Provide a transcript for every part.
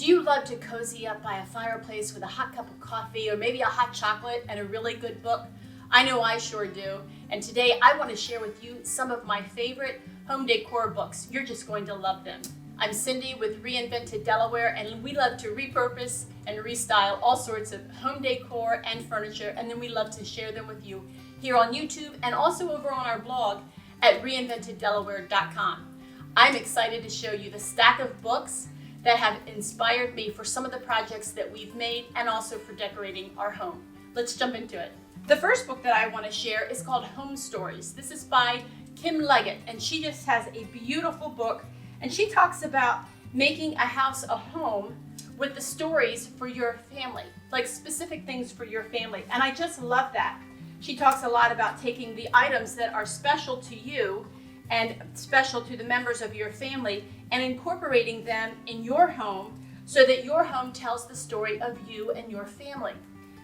Do you love to cozy up by a fireplace with a hot cup of coffee or maybe a hot chocolate and a really good book? I know I sure do. And today I want to share with you some of my favorite home decor books. You're just going to love them. I'm Cindy with Reinvented Delaware, and we love to repurpose and restyle all sorts of home decor and furniture, and then we love to share them with you here on YouTube and also over on our blog at reinventeddelaware.com. I'm excited to show you the stack of books that have inspired me for some of the projects that we've made and also for decorating our home. Let's jump into it. The first book that I want to share is called Home Stories. This is by Kim Leggett, and she just has a beautiful book, and she talks about making a house a home with the stories for your family, like specific things for your family, and I just love that. She talks a lot about taking the items that are special to you and special to the members of your family and incorporating them in your home so that your home tells the story of you and your family.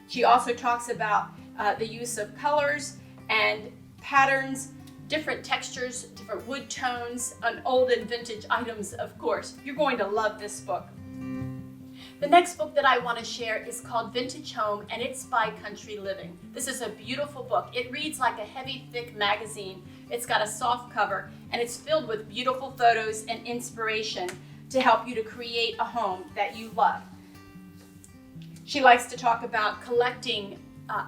She also talks about the use of colors and patterns, different textures, different wood tones, and old and vintage items, of course. You're going to love this book. The next book that I want to share is called Vintage Home, and it's by Country Living. This is a beautiful book. It reads like a heavy, thick magazine. It's got a soft cover, and it's filled with beautiful photos and inspiration to help you to create a home that you love. She likes to talk about collecting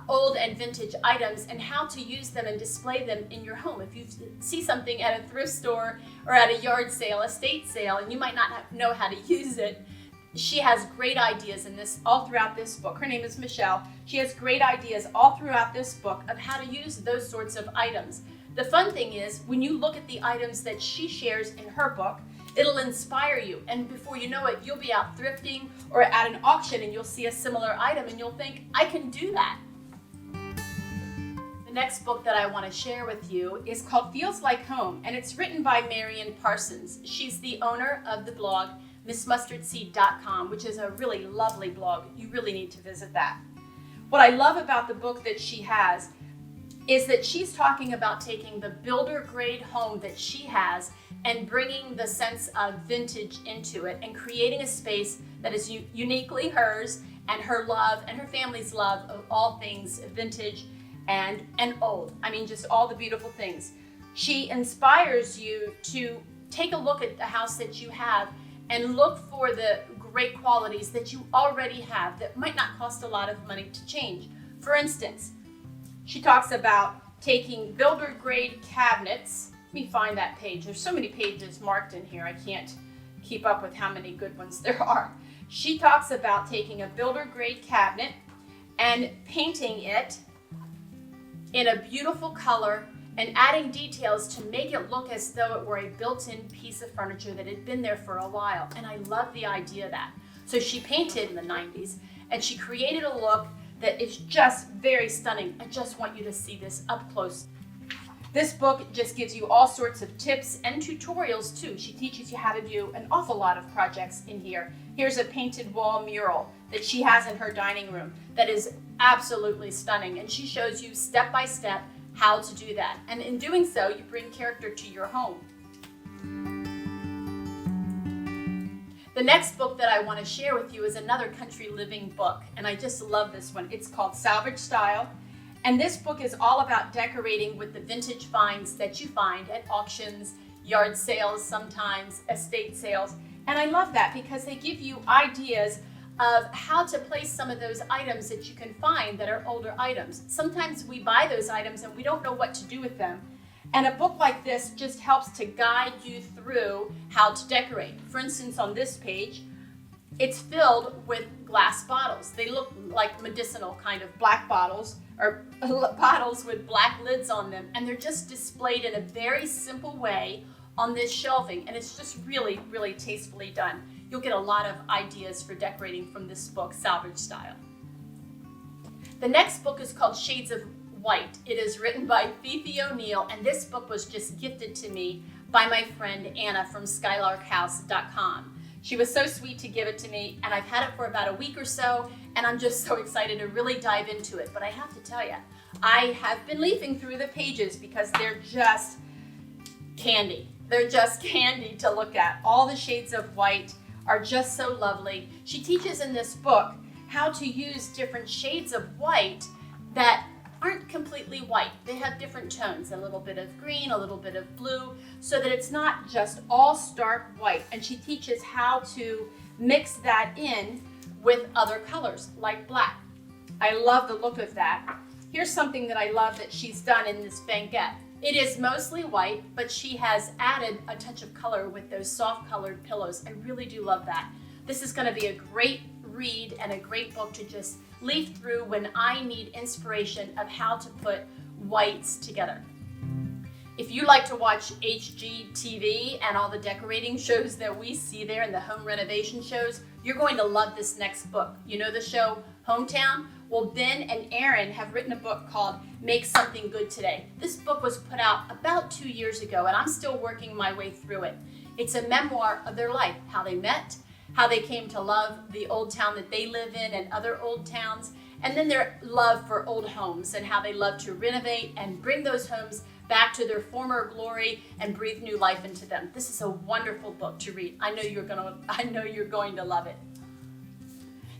old and vintage items and how to use them and display them in your home. If you see something at a thrift store or at a yard sale, estate sale, and you might not know how to use it, she has great ideas in this all throughout this book. Her name is Michelle. She has great ideas all throughout this book of how to use those sorts of items. The fun thing is, when you look at the items that she shares in her book, it'll inspire you, and before you know it, you'll be out thrifting or at an auction and you'll see a similar item and you'll think, I can do that. The next book that I want to share with you is called Feels Like Home, and it's written by Marian Parsons. She's the owner of the blog MissMustardSeed.com, which is a really lovely blog. You really need to visit that. What I love about the book that she has is that she's talking about taking the builder grade home that she has and bringing the sense of vintage into it and creating a space that is uniquely hers and her love and her family's love of all things vintage and old. I mean, just all the beautiful things. She inspires you to take a look at the house that you have and look for the great qualities that you already have that might not cost a lot of money to change. For instance, she talks about taking builder grade cabinets. Let me find that page. There's so many pages marked in here, I can't keep up with how many good ones there are. She talks about taking a builder grade cabinet and painting it in a beautiful color and adding details to make it look as though it were a built-in piece of furniture that had been there for a while. And I love the idea of that. So she painted in the 90s and she created a look that is just very stunning. I just want you to see this up close. This book just gives you all sorts of tips and tutorials too. She teaches you how to do an awful lot of projects in here. Here's a painted wall mural that she has in her dining room that is absolutely stunning, and she shows you step by step how to do that. And in doing so, you bring character to your home. The next book that I want to share with you is another Country Living book, and I just love this one. It's called Salvage Style, and this book is all about decorating with the vintage finds that you find at auctions, yard sales, sometimes estate sales. And I love that because they give you ideas of how to place some of those items that you can find that are older items. Sometimes we buy those items and we don't know what to do with them. And a book like this just helps to guide you through how to decorate. For instance, on this page, it's filled with glass bottles. They look like medicinal kind of black bottles, or bottles with black lids on them. And they're just displayed in a very simple way on this shelving. And it's just really, really tastefully done. You'll get a lot of ideas for decorating from this book, Salvage Style. The next book is called Shades of White. It is written by Fifi O'Neill, and this book was just gifted to me by my friend Anna from SkylarkHouse.com. She was so sweet to give it to me, and I've had it for about a week or so, and I'm just so excited to really dive into it. But I have to tell you, I have been leafing through the pages because they're just candy. They're just candy to look at. All the shades of white, are just so lovely. She teaches in this book how to use different shades of white that aren't completely white. They have different tones, a little bit of green, a little bit of blue, so that it's not just all stark white. And she teaches how to mix that in with other colors, like black. I love the look of that. Here's something that I love that she's done in this banquette. It is mostly white, but she has added a touch of color with those soft colored pillows. I really do love that. This is going to be a great read and a great book to just leaf through when I need inspiration of how to put whites together. If you like to watch HGTV and all the decorating shows that we see there and the home renovation shows, you're going to love this next book. You know the show Hometown? Well, Ben and Erin have written a book called Make Something Good Today. This book was put out about 2 years ago, and I'm still working my way through it. It's a memoir of their life, how they met, how they came to love the old town that they live in and other old towns, and then their love for old homes and how they love to renovate and bring those homes back to their former glory and breathe new life into them. This is a wonderful book to read. I know you're going to love it.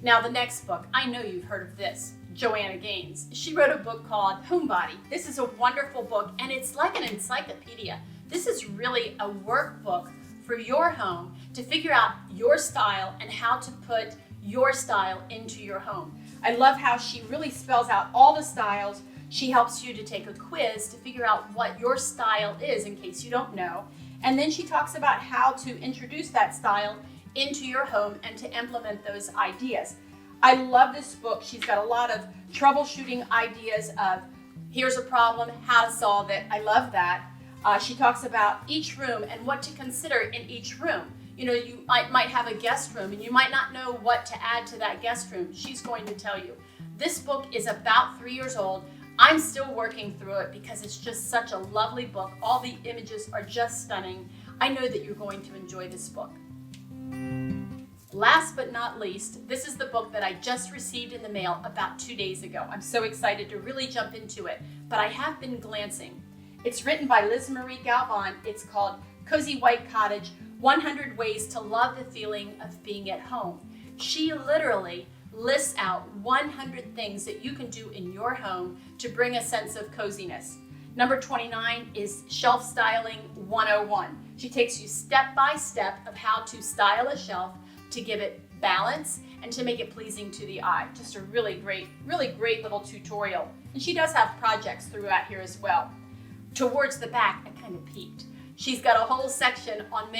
Now the next book, I know you've heard of this, Joanna Gaines. She wrote a book called Homebody. This is a wonderful book, and it's like an encyclopedia. This is really a workbook for your home to figure out your style and how to put your style into your home. I love how she really spells out all the styles. She helps you to take a quiz to figure out what your style is in case you don't know. And then she talks about how to introduce that style into your home and to implement those ideas. I love this book. She's got a lot of troubleshooting ideas of here's a problem, how to solve it. I love that. She talks about each room and what to consider in each room. You know, you might have a guest room and you might not know what to add to that guest room. She's going to tell you. This book is about 3 years old. I'm still working through it because it's just such a lovely book. All the images are just stunning. I know that you're going to enjoy this book. Last but not least, this is the book that I just received in the mail about 2 days ago. I'm so excited to really jump into it, but I have been glancing. It's written by Liz Marie Galvan. It's called Cozy White Cottage, 100 Ways to Love the Feeling of Being at Home. She literally lists out 100 things that you can do in your home to bring a sense of coziness. Number 29 is Shelf Styling 101. She takes you step by step of how to style a shelf to give it balance and to make it pleasing to the eye. Just a really great little tutorial. And she does have projects throughout here as well. Towards the back, I kind of peeked. She's got a whole section on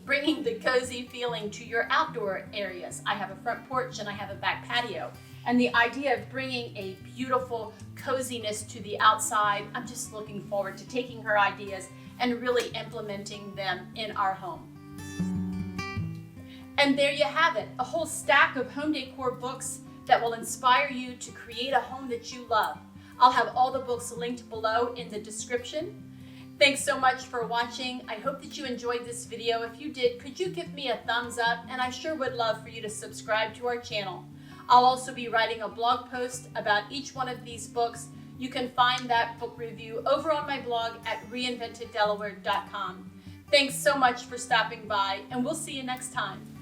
bringing the cozy feeling to your outdoor areas. I have a front porch and I have a back patio. And the idea of bringing a beautiful coziness to the outside, I'm just looking forward to taking her ideas and really implementing them in our home. And there you have it, a whole stack of home decor books that will inspire you to create a home that you love. I'll have all the books linked below in the description. Thanks so much for watching. I hope that you enjoyed this video. If you did, could you give me a thumbs up? And I sure would love for you to subscribe to our channel. I'll also be writing a blog post about each one of these books. You can find that book review over on my blog at reinventeddelaware.com. Thanks so much for stopping by, and we'll see you next time.